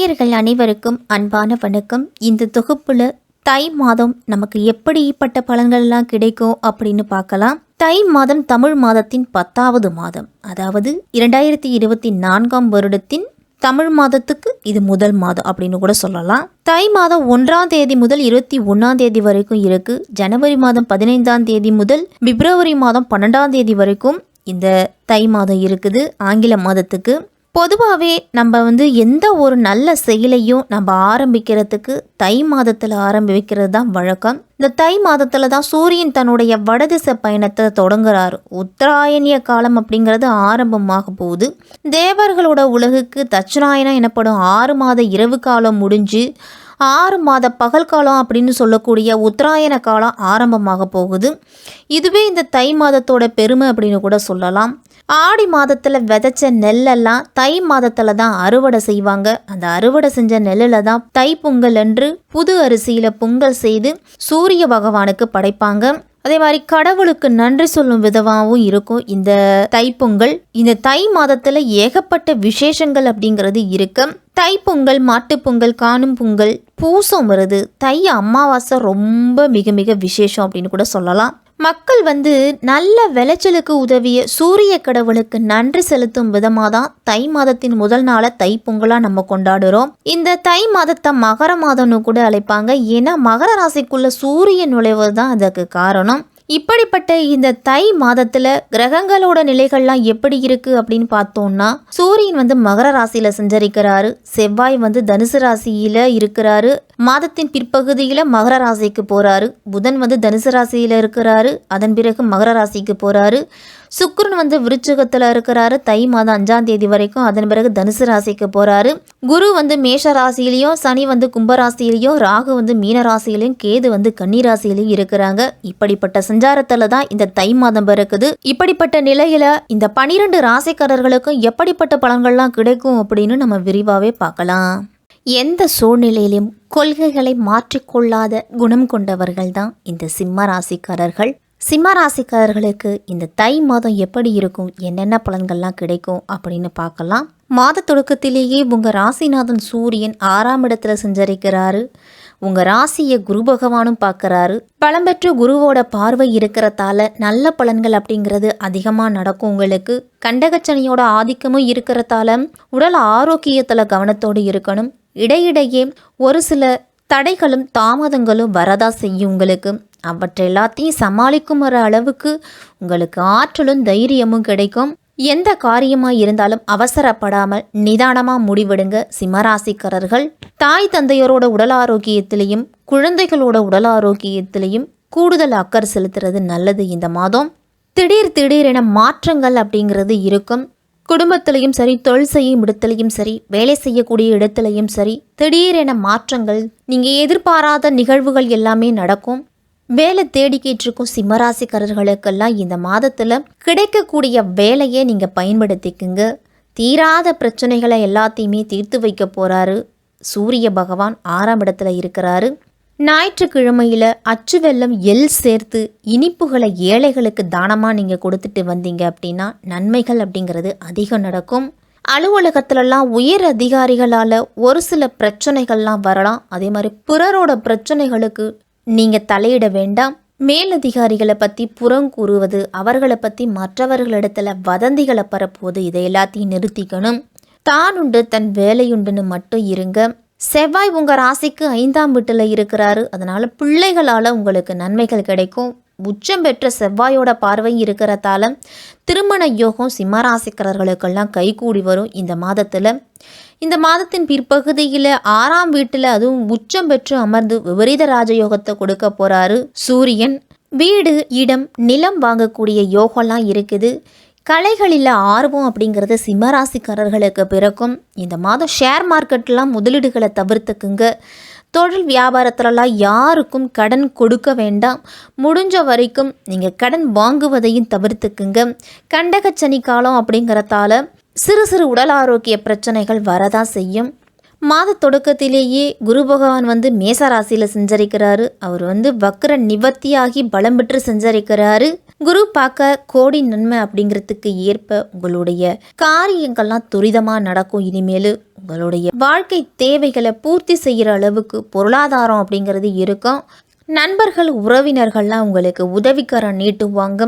நேயர்கள் அனைவருக்கும் அன்பான வணக்கம். இந்த தொகுப்புல தை மாதம் நமக்கு எப்படிப்பட்ட பலன்கள்லாம் கிடைக்கும் அப்படின்னு பார்க்கலாம். தை மாதம் தமிழ் மாதத்தின் 10வது மாதம், அதாவது 2024ஆம் வருடத்தின் தமிழ் மாதத்துக்கு இது முதல் மாதம் அப்படின்னு கூட சொல்லலாம். தை மாதம் 1ஆம் தேதி முதல் 21ஆம் தேதி வரைக்கும் இருக்கு. ஜனவரி மாதம் 15ஆம் தேதி முதல் பிப்ரவரி மாதம் 12ஆம் தேதி வரைக்கும் இந்த தை மாதம் இருக்குது. ஆங்கில மாதத்துக்கு பொதுவாகவே நம்ம எந்த ஒரு நல்ல செயலையும் நம்ம ஆரம்பிக்கிறதுக்கு தை மாதத்தில் ஆரம்பிக்கிறது தான் வழக்கம். இந்த தை மாதத்தில் தான் சூரியன் தன்னுடைய வடதிசை பயணத்தை தொடங்குறாரு. உத்தராயணிய காலம் அப்படிங்கிறது ஆரம்பமாக போகுது. தேவர்களோட உலகுக்கு தட்சிணாயனம் எனப்படும் 6 மாத இரவு காலம் முடிஞ்சு 6 மாத பகல் காலம் அப்படின்னு சொல்லக்கூடிய உத்தராயண காலம் ஆரம்பமாக போகுது. இதுவே இந்த தை மாதத்தோட பெருமை அப்படின்னு கூட சொல்லலாம். ஆடி மாதத்தில் விதைச்ச நெல்லெல்லாம் தை மாதத்தில் தான் அறுவடை செய்வாங்க. அந்த அறுவடை செஞ்ச நெல்லில் தான் தை பொங்கல் அன்று புது அரிசியில் பொங்கல் செய்து சூரிய பகவானுக்கு படைப்பாங்க. அதே மாதிரி கடவுளுக்கு நன்றி சொல்லும் விதமாகவும் இருக்கும் இந்த தைப்பொங்கல். இந்த தை மாதத்தில் ஏகப்பட்ட விசேஷங்கள் அப்படிங்கிறது இருக்கு. தைப்பொங்கல், மாட்டுப்பொங்கல், காணும் பொங்கல், பூசம் வருது, தை அமாவாசை ரொம்ப மிக மிக விசேஷம் அப்படின்னு கூட சொல்லலாம். மக்கள் நல்ல விளைச்சலுக்கு உதவிய சூரிய கடவுளுக்கு நன்றி செலுத்தும் விதமாக தான் தை மாதத்தின் முதல் நாளை தைப்பொங்கலாக நம்ம கொண்டாடுறோம். இந்த தை மாதத்தை மகர மாதம்னு கூட அழைப்பாங்க. ஏன்னா மகர ராசிக்குள்ள சூரியன் நுழைவது தான் அதுக்கு காரணம். இப்படிப்பட்ட இந்த தை மாதத்துல கிரகங்களோட நிலைகள்லாம் எப்படி இருக்கு அப்படின்னு பார்த்தோம்னா, சூரியன் மகர ராசியில சஞ்சரிக்கிறாரு, செவ்வாய் தனுசு ராசியில இருக்கிறாரு, மாதத்தின் பிற்பகுதியில மகர ராசிக்கு போறாரு, புதன் தனுசு ராசியில இருக்கிறாரு, அதன் பிறகு மகர ராசிக்கு போறாரு, சுக்கிரன் விருச்சிகத்துல இருக்கிறாரு தை மாதம் 5ஆம் தேதி வரைக்கும், அதன் பிறகு தனுசு ராசிக்கு போறாரு. குரு மேஷ ராசியிலையும், சனி கும்பராசியிலையும், ராகு மீன ராசியிலையும், கேது கன்னி ராசியிலையும் இருக்கிறாங்க. இப்படிப்பட்ட சஞ்சாரத்துல தான் இந்த தை மாதம் பிறக்குது. இப்படிப்பட்ட நிலையில இந்த 12 ராசிக்காரர்களுக்கும் எப்படிப்பட்ட பலன்கள்லாம் கிடைக்கும் அப்படின்னு நம்ம விரிவாவே பார்க்கலாம். எந்த சூழ்நிலையிலும் கொள்கைகளை மாற்றிக்கொள்ளாத குணம் கொண்டவர்கள் தான் இந்த சிம்ம ராசிக்காரர்கள். சிம்ம ராசிக்காரர்களுக்கு இந்த தை மாதம் எப்படி இருக்கும், என்னென்ன பலன்கள்லாம் கிடைக்கும் அப்படின்னு பார்க்கலாம். மாத தொடக்கத்திலேயே உங்கள் ராசிநாதன் சூரியன் 6ஆம் இடத்துல சஞ்சரிக்கிறாரு. உங்கள் ராசியை குரு பகவானும் பார்க்குறாரு. பலம்பெற்ற குருவோட பார்வை இருக்கிறதால நல்ல பலன்கள் அப்படிங்கிறது அதிகமாக நடக்கும். உங்களுக்கு கண்டகச்சனியோட ஆதிக்கமும் இருக்கிறதால உடல் ஆரோக்கியத்தில் கவனத்தோடு இருக்கணும். இடையிடையே ஒரு சில தடைகளும் தாமதங்களும் வரதா செய்யும். உங்களுக்கு அவற்றை எல்லாத்தையும் சமாளிக்கும் வர அளவுக்கு உங்களுக்கு ஆற்றலும் தைரியமும் கிடைக்கும். எந்த காரியமாக இருந்தாலும் அவசரப்படாமல் நிதானமாக முடிவெடுங்க சிம்மராசிக்காரர்கள். தாய் தந்தையரோட உடல் ஆரோக்கியத்திலையும் குழந்தைகளோட உடல் ஆரோக்கியத்திலையும் கூடுதல் அக்கறை செலுத்துறது நல்லது. இந்த மாதம் திடீரென மாற்றங்கள் அப்படிங்கிறது இருக்கும். குடும்பத்திலையும் சரி, தொழில் செய்யும் இடத்துலையும் சரி, வேலை செய்யக்கூடிய இடத்துலையும் சரி, திடீரென மாற்றங்கள், நீங்கள் எதிர்பாராத நிகழ்வுகள் எல்லாமே நடக்கும். வேலை தேடிக்கிட்டு இருக்கும் சிம்மராசிக்காரர்களுக்கெல்லாம் இந்த மாதத்தில் கிடைக்கக்கூடிய வேலையை நீங்கள் பயன்படுத்திக்குங்க. தீராத பிரச்சனைகளை எல்லாத்தையுமே தீர்த்து வைக்க போகிறாரு. சூரிய பகவான் 6ஆம் இடத்துல இருக்கிறாரு. ஞாயிற்றுக்கிழமையில் அச்சு வெல்லம், எள் சேர்த்து இனிப்புகளை ஏழைகளுக்கு தானமாக நீங்கள் கொடுத்துட்டு வந்தீங்க அப்படின்னா நன்மைகள் அப்படிங்கிறது அதிகம் நடக்கும். அலுவலகத்திலலாம் உயர் அதிகாரிகளால் ஒரு சில பிரச்சனைகள்லாம் வரலாம். அதே மாதிரி பிறரோட பிரச்சனைகளுக்கு நீங்கள் தலையிட வேண்டாம். மேலதிகாரிகளை பற்றி புறங்கூறுவது, அவர்களை பற்றி மற்றவர்களிடத்துல வதந்திகளை பரப்புவது, இதை எல்லாத்தையும் நிறுத்திக்கணும். தான் உண்டு தன் வேலையுண்டுன்னு மட்டும் இருங்க. செவ்வாய் உங்கள் ராசிக்கு 5ஆம் வீட்டில் இருக்கிறாரு. அதனால் பிள்ளைகளால் உங்களுக்கு நன்மைகள் கிடைக்கும். உச்சம் பெற்ற செவ்வாயோட பார்வை இருக்கிறதால திருமண யோகம் சிம்மராசிக்காரர்களுக்கெல்லாம் கைகூடி வரும். இந்த மாதத்தில் இந்த மாதத்தின் பிற்பகுதியில் 6ஆம் வீட்டில் அதுவும் உச்சம் பெற்று அமர்ந்து விபரீத ராஜயோகத்தை கொடுக்க போகிறாரு சூரியன். வீடு, இடம், நிலம் வாங்கக்கூடிய யோகம்லாம் இருக்குது. கலைகளில் ஆர்வம் அப்படிங்கிறது சிம்மராசிக்காரர்களுக்கு பிறக்கும். இந்த மாதம் ஷேர் மார்க்கெட்லாம் முதலீடுகளை தவிர்த்துக்குங்க. தொழில் வியாபாரத்திலலாம் யாருக்கும் கடன் கொடுக்க வேண்டாம். முடிஞ்ச வரைக்கும் நீங்கள் கடன் வாங்குவதையும் தவிர்த்துக்குங்க. கண்டகச்சனி காலம் அப்படிங்கிறதால சிறு உடல் ஆரோக்கிய பிரச்சனைகள் வரதான் செய்யும். மாத தொடக்கத்திலேயே குரு பகவான் மேச ராசியில் சஞ்சரிக்கிறாரு. அவர் வக்ர நிவர்த்தியாகி பலம் பெற்று சஞ்சரிக்கிறாரு. குரு பார்க்க கோடி நன்மை அப்படிங்கிறதுக்கு ஏற்ப உங்களுடைய காரியங்கள்லாம் துரிதமாக நடக்கும். இனிமேல் உங்களுடைய வாழ்க்கை தேவைகளை பூர்த்தி செய்கிற அளவுக்கு பொருளாதாரம் அப்படிங்கிறது இருக்கும். நண்பர்கள் உறவினர்கள்லாம் உங்களுக்கு உதவிக்கரம் நீட்டுவாங்க.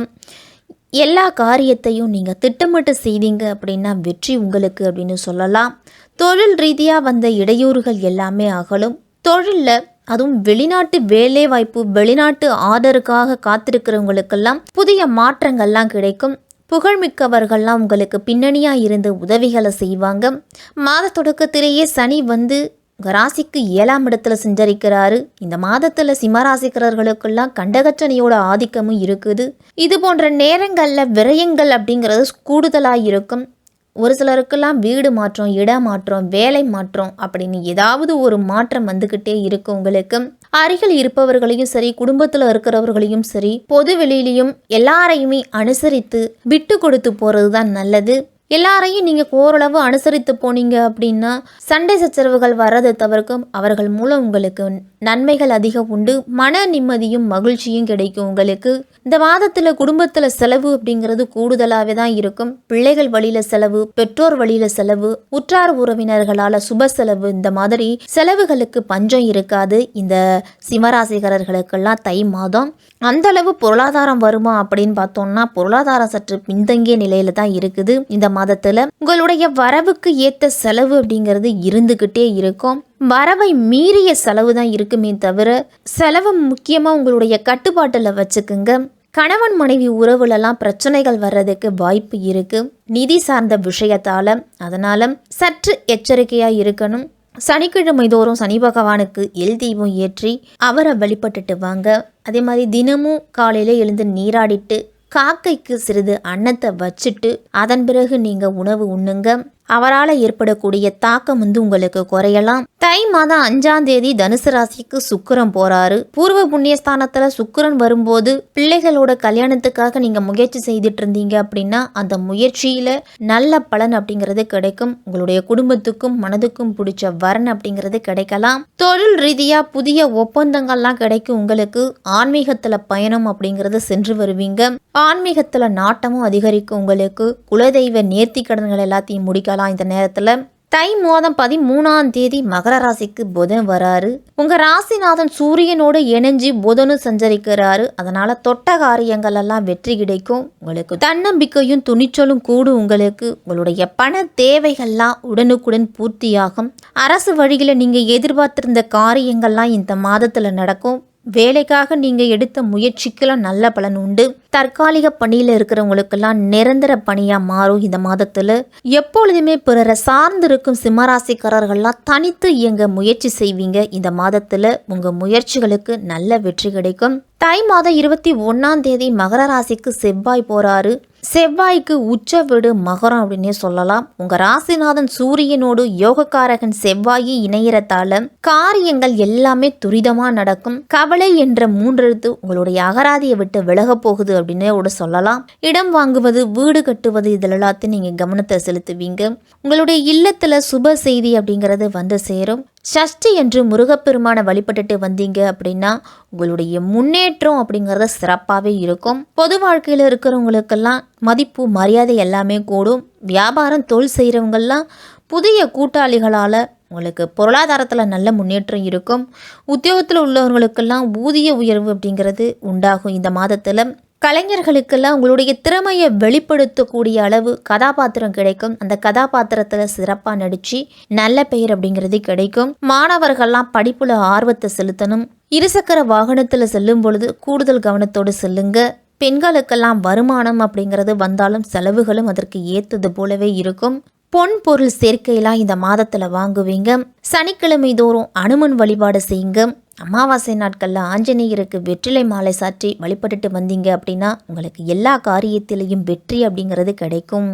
எல்லா காரியத்தையும் நீங்கள் திட்டமிட்டு செய்தீங்க அப்படின்னா வெற்றி உங்களுக்கு அப்படின்னு சொல்லலாம். தொழில் ரீதியாக வந்த இடையூறுகள் எல்லாமே அகலும். தொழிலில் அதுவும் வெளிநாட்டு வேலை வாய்ப்பு, வெளிநாட்டு ஆர்டருக்காக காத்திருக்கிறவங்களுக்கெல்லாம் புதிய மாற்றங்கள்லாம் கிடைக்கும். புகழ்மிக்கவர்கள்லாம் உங்களுக்கு பின்னணியாக இருந்து உதவிகளை செய்வாங்க. மாத தொடக்கத்திலேயே சனி வந்து ராசிக்கு 7ஆம் இடத்துல சஞ்சரிக்கிறாரு. இந்த மாதத்தில் சிம்மராசிக்காரர்களுக்கெல்லாம் கண்டகச்சனியோட ஆதிக்கமும் இருக்குது. இது போன்ற நேரங்களில் விரயங்கள் அப்படிங்கிறது கூடுதலாக இருக்கும். ஒரு சிலருக்கெல்லாம் வீடு மாற்றம், இடமாற்றம், வேலை மாற்றம் அப்படின்னு ஏதாவது ஒரு மாற்றம் வந்துக்கிட்டே இருக்கும். உங்களுக்கு அருகில் இருப்பவர்களையும் சரி, குடும்பத்தில் இருக்கிறவர்களையும் சரி, பொது வெளியிலையும் எல்லாரையுமே அனுசரித்து விட்டு கொடுத்து போகிறது தான் நல்லது. எல்லாரையும் நீங்கள் ஓரளவு அனுசரித்து போனீங்க அப்படின்னா சண்டை சச்சரவுகள் வர்றதை தவிர்க்கும். அவர்கள் மூலம் உங்களுக்கு நன்மைகள் அதிகம் உண்டு. மன நிம்மதியும் மகிழ்ச்சியும் கிடைக்கும். உங்களுக்கு இந்த மாதத்தில் குடும்பத்தில் செலவு அப்படிங்கிறது கூடுதலாகவே தான் இருக்கும். பிள்ளைகள் வழியில் செலவு, பெற்றோர் வழியில் செலவு, உற்றார் உறவினர்களால் சுப செலவு, இந்த மாதிரி செலவுகளுக்கு பஞ்சம் இருக்காது. இந்த சிம்மராசிக்காரர்களுக்கெல்லாம் தை மாதம் அந்த அளவு பொருளாதாரம் வருமா அப்படின்னு பார்த்தோம்னா பொருளாதாரம் சற்று பின்தங்கிய நிலையில தான் இருக்குது. இந்த மாதத்துல உங்களுடைய வரவுக்கு ஏத்த செலவு அப்படிங்கிறது இருந்துகிட்டே இருக்கும். வரவை மீறிய செலவு தான் இருக்குமே தவிர செலவு முக்கியமா உங்களுடைய கட்டுப்பாட்டுல வச்சுக்குங்க. கணவன் மனைவி உறவுலலாம் பிரச்சனைகள் வர்றதுக்கு வாய்ப்பு இருக்கு நிதி சார்ந்த விஷயத்தால. அதனால சற்று எச்சரிக்கையா இருக்கணும். சனிக்கிழமை தோறும் சனி பகவானுக்கு எல் தீபம் ஏற்றி அவரை வழிபட்டுட்டு வாங்க. அதே மாதிரி தினமும் காலையில் எழுந்து நீராடிட்டு காக்கைக்கு சிறிது அன்னத்தை வச்சுட்டு அதன் பிறகு நீங்கள் உணவு உண்ணுங்க. அவரால் ஏற்படக்கூடிய தாக்கம் உங்களுக்கு குறையலாம். தை மாதம் 5ஆம் தேதி தனுசு ராசிக்கு சுக்கிரன் போறாரு. பூர்வ புண்ணியஸ்தானத்துல சுக்கிரன் வரும்போது பிள்ளைகளோட கல்யாணத்துக்காக நீங்க முயற்சி செய்துட்டு இருந்தீங்க அப்படின்னா அந்த முயற்சியில நல்ல பலன் அப்படிங்கிறது கிடைக்கும். உங்களுடைய குடும்பத்துக்கும் மனதுக்கும் பிடிச்ச வரன் அப்படிங்கிறது கிடைக்கலாம். தொழில் ரீதியா புதிய ஒப்பந்தங்கள்லாம் கிடைக்கும். உங்களுக்கு ஆன்மீகத்துல பயணம் அப்படிங்கிறது சென்று வருவீங்க. ஆன்மீகத்துல நாட்டமும் அதிகரிக்கும். உங்களுக்கு குலதெய்வ நேர்த்தி கடன்கள் எல்லாத்தையும் முடிக்கலாம். இந்த நேரத்துல தை மாதம் 13ஆம் தேதி மகர ராசிக்கு புதன் வராரு. உங்க ராசிநாதன் சூரியனோடு இணைஞ்சு புதனும் சஞ்சரிக்கிறாரு. அதனால தொட்ட காரியங்கள் எல்லாம் வெற்றி கிடைக்கும். உங்களுக்கு தன்னம்பிக்கையும் துணிச்சலும் கூடும். உங்களுக்கு உங்களுடைய பண தேவைகள்லாம் உடனுக்குடன் பூர்த்தியாகும். அரசு வழியில நீங்க எதிர்பார்த்திருந்த காரியங்கள்லாம் இந்த மாதத்துல நடக்கும். வேலைக்காக நீங்க எடுத்த முயற்சிக்கெல்லாம் நல்ல பலன் உண்டு. தற்காலிக பணியில இருக்கிறவங்களுக்கெல்லாம் நிரந்தர பணியா மாறும். இந்த மாதத்துல எப்பொழுதுமே பிறரை சார்ந்து இருக்கும் சிம்மராசிக்காரர்கள்லாம் தனித்து இயங்க முயற்சி செய்வீங்க. இந்த மாதத்துல உங்க முயற்சிகளுக்கு நல்ல வெற்றி கிடைக்கும். தை மாதம் 21ஆம் தேதி மகர ராசிக்கு செவ்வாய் போறாரு. செவ்வாய்க்கு உச்ச வீடு மகரம் அப்படின்னே சொல்லலாம். உங்க ராசிநாதன் சூரியனோடு யோகக்காரகன் செவ்வாயி இணையறதால காரியங்கள் எல்லாமே துரிதமா நடக்கும். கவலை என்ற 3 எழுத்து உங்களுடைய அகராதியை விட்டு விலக போகுது அப்படின்னு கூட சொல்லலாம். இடம் வாங்குவது, வீடு கட்டுவது, இதில் எல்லாத்தையும் நீங்க கவனத்தை செலுத்துவீங்க. உங்களுடைய இல்லத்துல சுப செய்தி அப்படிங்கிறது வந்து சேரும். சஷ்டி என்று முருகப்பெருமானை வழிபட்டுட்டு வந்தீங்க அப்படின்னா உங்களுடைய முன்னேற்றம் அப்படிங்கிறது சிறப்பாகவே இருக்கும். பொது வாழ்க்கையில் இருக்கிறவங்களுக்கெல்லாம் மதிப்பு மரியாதை எல்லாமே கூடும். வியாபாரம் தொழில் செய்கிறவங்கெல்லாம் புதிய கூட்டாளிகளால் உங்களுக்கு பொருளாதாரத்தில் நல்ல முன்னேற்றம் இருக்கும். உத்தியோகத்தில் உள்ளவர்களுக்கெல்லாம் ஊதிய உயர்வு அப்படிங்கிறது உண்டாகும். இந்த மாதத்தில் கலைஞர்களுக்கெல்லாம் உங்களுடைய திறமையை வெளிப்படுத்தக்கூடிய அளவு கதாபாத்திரம் கிடைக்கும். அந்த கதாபாத்திரத்தில் சிறப்பாக நடித்து நல்ல பெயர் அப்படிங்கிறது கிடைக்கும். மாணவர்கள்லாம் படிப்புல ஆர்வத்தை செலுத்தணும். இருசக்கர வாகனத்தில் செல்லும் பொழுது கூடுதல் கவனத்தோடு செல்லுங்க. பெண்களுக்கெல்லாம் வருமானம் அப்படிங்கிறது வந்தாலும் செலவுகளும் அதற்கு ஏற்றது போலவே இருக்கும். பொன் பொருள் சேர்க்கையெல்லாம் இந்த மாதத்தில் வாங்குவீங்க. சனிக்கிழமை தோறும் அனுமன் வழிபாடு செய்யுங்க. அமாவாசை நாட்களில் ஆஞ்சநேயருக்கு வெற்றிலை மாலை சாற்றி வழிபட்டுட்டு வந்தீங்க அப்படின்னா உங்களுக்கு எல்லா காரியத்திலையும் வெற்றி அப்படிங்கிறது கிடைக்கும்.